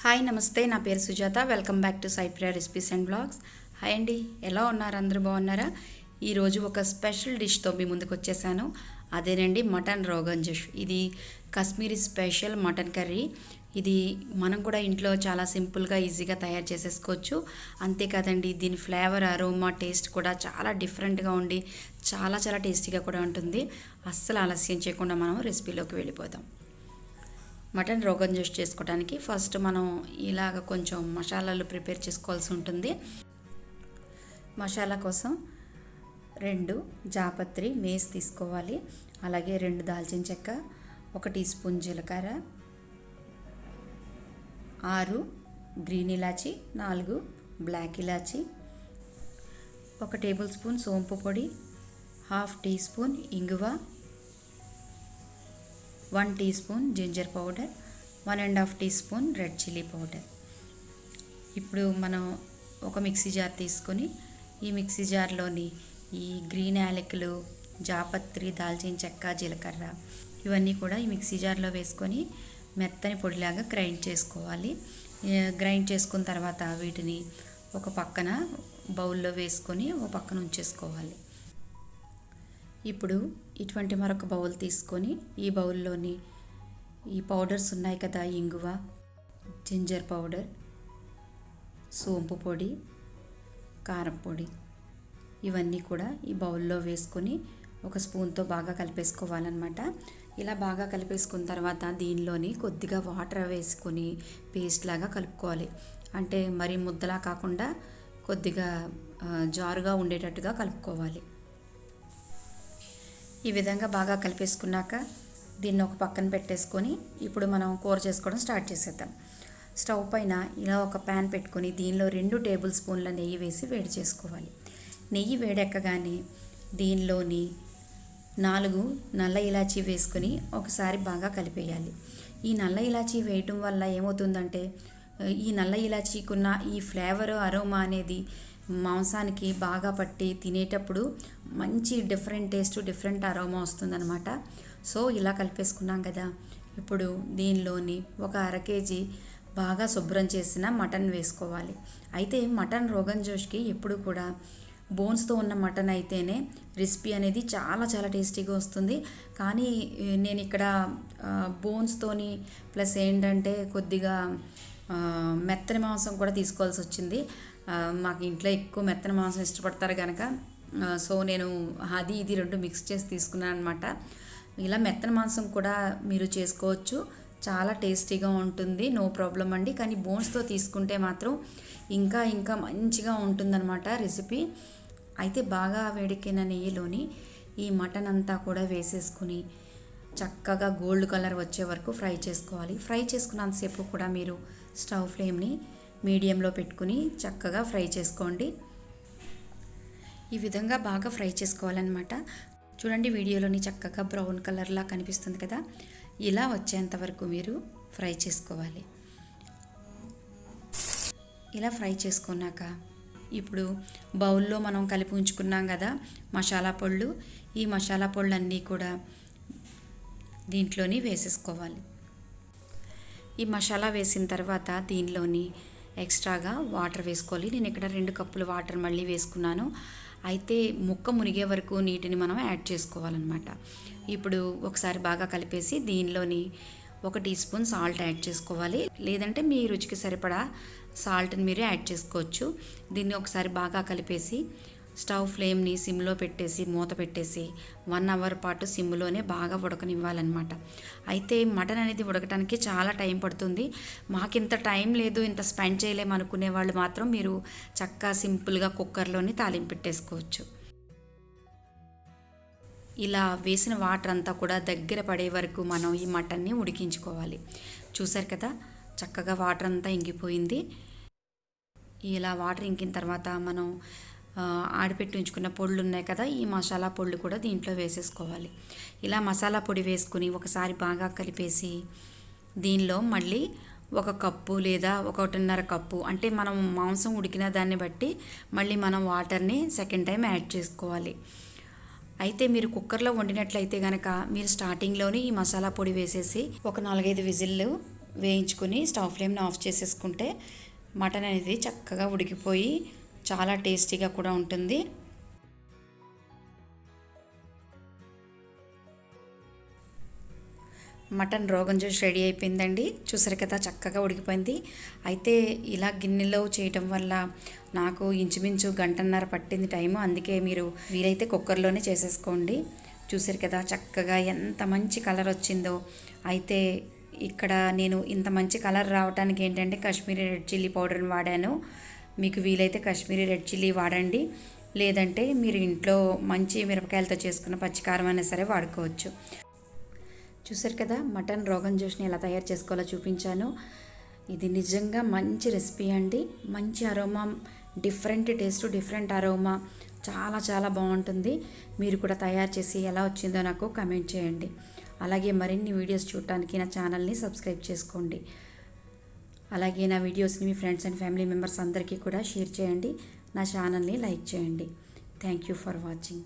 Hi నమస్తే, నా పేరు Sujata. Welcome back to Saipriya recipes and blogs. Hi అండి, ఎలా ఉన్నారు? అందరూ బాగున్నారా? ఈరోజు ఒక స్పెషల్ డిష్తో మీ ముందుకు వచ్చేసాను. అదేనండి మటన్ రోగన్ జోష్. ఇది కాశ్మీరీ స్పెషల్ మటన్ కర్రీ. ఇది మనం కూడా ఇంట్లో చాలా సింపుల్గా ఈజీగా తయారు చేసేసుకోవచ్చు. అంతేకాదండి, దీని ఫ్లేవర్, అరోమా, టేస్ట్ కూడా చాలా డిఫరెంట్గా ఉండి చాలా చాలా టేస్టీగా కూడా ఉంటుంది. అస్సలు ఆలస్యం చేయకుండా మనం రెసిపీలోకి వెళ్ళిపోదాం. మటన్ రోగన్ జోష్ చేసుకోవడానికి ఫస్ట్ మనం ఇలాగ కొంచెం మసాలాలు ప్రిపేర్ చేసుకోవాల్సి ఉంటుంది. మసాలా కోసం 2 జాపత్రి మేస్ తీసుకోవాలి. అలాగే 2 దాల్చిన చెక్క, 1 టీ స్పూన్ జీలకర్ర, 6 గ్రీన్ ఇలాచి, 4 బ్లాక్ ఇలాచి, 1 టేబుల్ స్పూన్ సోంపు పొడి, 1/2 టీ స్పూన్ ఇంగువ, 1 teaspoon ginger powder, 1.5 teaspoon red chilli powder. ఇప్పుడు మనం ఒక మిక్సీ జార్ తీసుకొని ఈ మిక్సీ జార్లోని ఈ గ్రీన్ యాలకులు, జాపత్రి, దాల్చిన చెక్క, జీలకర్ర ఇవన్నీ కూడా ఈ మిక్సీ జార్లో వేసుకొని మెత్తని పొడిలాగా గ్రైండ్ చేసుకోవాలి. గ్రైండ్ చేసుకున్న తర్వాత వీటిని ఒక పక్కన బౌల్లో వేసుకొని ఒక పక్కన ఉంచేసుకోవాలి. ఇప్పుడు ఇటువంటి మరొక బౌల్ తీసుకొని ఈ బౌల్లోని ఈ పౌడర్స్ ఉన్నాయి కదా, ఇంగువ, జింజర్ పౌడర్, సోంపు పొడి, కారం పొడి ఇవన్నీ కూడా ఈ బౌల్లో వేసుకొని ఒక స్పూన్తో బాగా కలిపేసుకోవాలన్నమాట. ఇలా బాగా కలిపేసుకున్న తర్వాత దీనిలోని కొద్దిగా వాటర్ వేసుకొని పేస్ట్ లాగా కలుపుకోవాలి. అంటే మరి ముద్దలా కాకుండా కొద్దిగా జారుగా ఉండేటట్టుగా కలుపుకోవాలి. ఈ విధంగా బాగా కలిపేసుకున్నాక దీన్ని ఒక పక్కన పెట్టేసుకొని ఇప్పుడు మనం కూర చేసుకోవడం స్టార్ట్ చేసేద్దాం. స్టవ్ పైన ఇలా ఒక ప్యాన్ పెట్టుకొని దీనిలో 2 టేబుల్ స్పూన్ల నెయ్యి వేసి వేడి చేసుకోవాలి. నెయ్యి వేడెక్కగానే దీనిలోని 4 నల్ల ఇలాచీ వేసుకొని ఒకసారి బాగా కలిపేయాలి. ఈ నల్ల ఇలాచీ వేయటం వల్ల ఏమవుతుందంటే ఈ నల్ల ఇలాచీకున్న ఈ ఫ్లేవర్, అరోమా అనేది మాంసానికి బాగా పట్టి తినేటప్పుడు మంచి డిఫరెంట్ టేస్ట్, డిఫరెంట్ అరోమా వస్తుందన్నమాట. సో ఇలా కలిపేసుకున్నాం కదా, ఇప్పుడు దీనిలోని ఒక 1/2 కేజీ బాగా శుభ్రం చేసిన మటన్ వేసుకోవాలి. అయితే మటన్ రోగన్ జోష్కి ఎప్పుడు కూడా బోన్స్తో ఉన్న మటన్ అయితేనే రెసిపీ అనేది చాలా చాలా టేస్టీగా వస్తుంది. కానీ నేను ఇక్కడ బోన్స్తోని ప్లస్ ఏంటంటే కొద్దిగా మెత్తని మాంసం కూడా తీసుకోవాల్సి వచ్చింది. మాకు ఇంట్లో ఎక్కువ మెత్తని మాంసం ఇష్టపడతారు కనుక సో నేను అది ఇది 2 మిక్స్ చేసి తీసుకున్నాను అనమాట. ఇలా మెత్తని మాంసం కూడా మీరు చేసుకోవచ్చు, చాలా టేస్టీగా ఉంటుంది, నో ప్రాబ్లం అండి. కానీ బోన్స్తో తీసుకుంటే మాత్రం ఇంకా ఇంకా మంచిగా ఉంటుందన్నమాట రెసిపీ. అయితే బాగా వేడికిన నెయ్యిలోని ఈ మటన్ అంతా కూడా వేసేసుకుని చక్కగా గోల్డ్ కలర్ వచ్చే వరకు ఫ్రై చేసుకోవాలి. ఫ్రై చేసుకున్నంతసేపు కూడా మీరు స్టవ్ ఫ్లేమ్ని మీడియంలో పెట్టుకుని చక్కగా ఫ్రై చేసుకోండి. ఈ విధంగా బాగా ఫ్రై చేసుకోవాలన్నమాట. చూడండి, వీడియోలోని చక్కగా బ్రౌన్ కలర్లా కనిపిస్తుంది కదా, ఇలా వచ్చేంత వరకు మీరు ఫ్రై చేసుకోవాలి. ఇలా ఫ్రై చేసుకున్నాక ఇప్పుడు బౌల్లో మనం కలిపి ఉంచుకున్నాం కదా మసాలా పొళ్ళు, ఈ మసాలా పొళ్ళు అన్నీ కూడా దీంట్లోని వేసేసుకోవాలి. ఈ మసాలా వేసిన తర్వాత దీనిలోని ఎక్స్ట్రాగా వాటర్ వేసుకోవాలి. నేను ఇక్కడ 2 కప్పులు వాటర్ మళ్ళీ వేసుకున్నాను. అయితే ముక్క మునిగే వరకు నీటిని మనం యాడ్ చేసుకోవాలన్నమాట. ఇప్పుడు ఒకసారి బాగా కలిపేసి దీనిలోని 1 టీ స్పూన్ సాల్ట్ యాడ్ చేసుకోవాలి. లేదంటే మీ రుచికి సరిపడా సాల్ట్ని మీరు యాడ్ చేసుకోవచ్చు. దీన్ని ఒకసారి బాగా కలిపేసి స్టవ్ ఫ్లేమ్ని సిమ్లో పెట్టేసి మూత పెట్టేసి 1 అవర్ పాటు సిమ్లోనే బాగా ఉడకనివ్వాలన్నమాట. అయితే మటన్ అనేది ఉడకడానికి చాలా టైం పడుతుంది. మాకింత టైం లేదు, ఇంత స్పెండ్ చేయలేము అనుకునే వాళ్ళు మాత్రం మీరు చక్కగా సింపుల్గా కుక్కర్లోని తాలింపు పెట్టేసుకోవచ్చు. ఇలా వేసిన వాటర్ అంతా కూడా దగ్గర పడే వరకు మనం ఈ మటన్ని ఉడికించుకోవాలి. చూసారు కదా, చక్కగా వాటర్ అంతా ఇంకిపోయింది. ఇలా వాటర్ ఇంకిన తర్వాత మనం ఆడిపెట్టి ఉంచుకున్న పొళ్ళు ఉన్నాయి కదా, ఈ మసాలా పొళ్ళు కూడా దీంట్లో వేసేసుకోవాలి. ఇలా మసాలా పొడి వేసుకుని ఒకసారి బాగా కలిపేసి దీనిలో మళ్ళీ 1 కప్పు లేదా 1.5 కప్పు, అంటే మనం మాంసం ఉడికిన దాన్ని బట్టి మళ్ళీ మనం వాటర్ని సెకండ్ టైం యాడ్ చేసుకోవాలి. అయితే మీరు కుక్కర్లో వండినట్లయితే కనుక మీరు స్టార్టింగ్లోనే ఈ మసాలా పొడి వేసేసి ఒక 4-5 విజిల్లు వేయించుకొని స్టవ్ ఫ్లేమ్ని ఆఫ్ చేసేసుకుంటే మటన్ అనేది చక్కగా ఉడికిపోయి చాలా టేస్టీగా కూడా ఉంటుంది. మటన్ రోగన్ జోష్ రెడీ అయిపోయిందండి. చూసారు కదా చక్కగా ఉడికిపోయింది. అయితే ఇలా గిన్నెలో చేయటం వల్ల నాకు ఇంచుమించు గంటన్నర పట్టింది టైము. అందుకే మీరు వీలైతే కుక్కర్లోనే చేసేసుకోండి. చూసారు కదా చక్కగా ఎంత మంచి కలర్ వచ్చిందో. అయితే ఇక్కడ నేను ఇంత మంచి కలర్ రావడానికి ఏంటంటే కాశ్మీరీ రెడ్ చిల్లీ పౌడర్ని వాడాను. మీకు వీలైతే కాశ్మీరీ రెడ్ చిల్లీ వాడండి, లేదంటే మీరు ఇంట్లో మంచి మిరపకాయలతో చేసుకున్న పచ్చికారం అయినా సరే వాడుకోవచ్చు. చూసారు కదా మటన్ రోగన్ జోష్ని ఎలా తయారు చేసుకోవాలో చూపించాను. ఇది నిజంగా మంచి రెసిపీ అండి. మంచి aroma, different taste, different aroma, చాలా చాలా బాగుంటుంది. మీరు కూడా తయారు చేసి ఎలా వచ్చిందో నాకు కమెంట్ చేయండి. అలాగే మరిన్ని వీడియోస్ చూడటానికి నా ఛానల్ని సబ్స్క్రైబ్ చేసుకోండి. అలాగే నా వీడియోస్ని మీ ఫ్రెండ్స్ అండ్ ఫ్యామిలీ మెంబర్స్ అందరికీ కూడా షేర్ చేయండి. నా ఛానల్ని లైక్ చేయండి. Thank you for watching.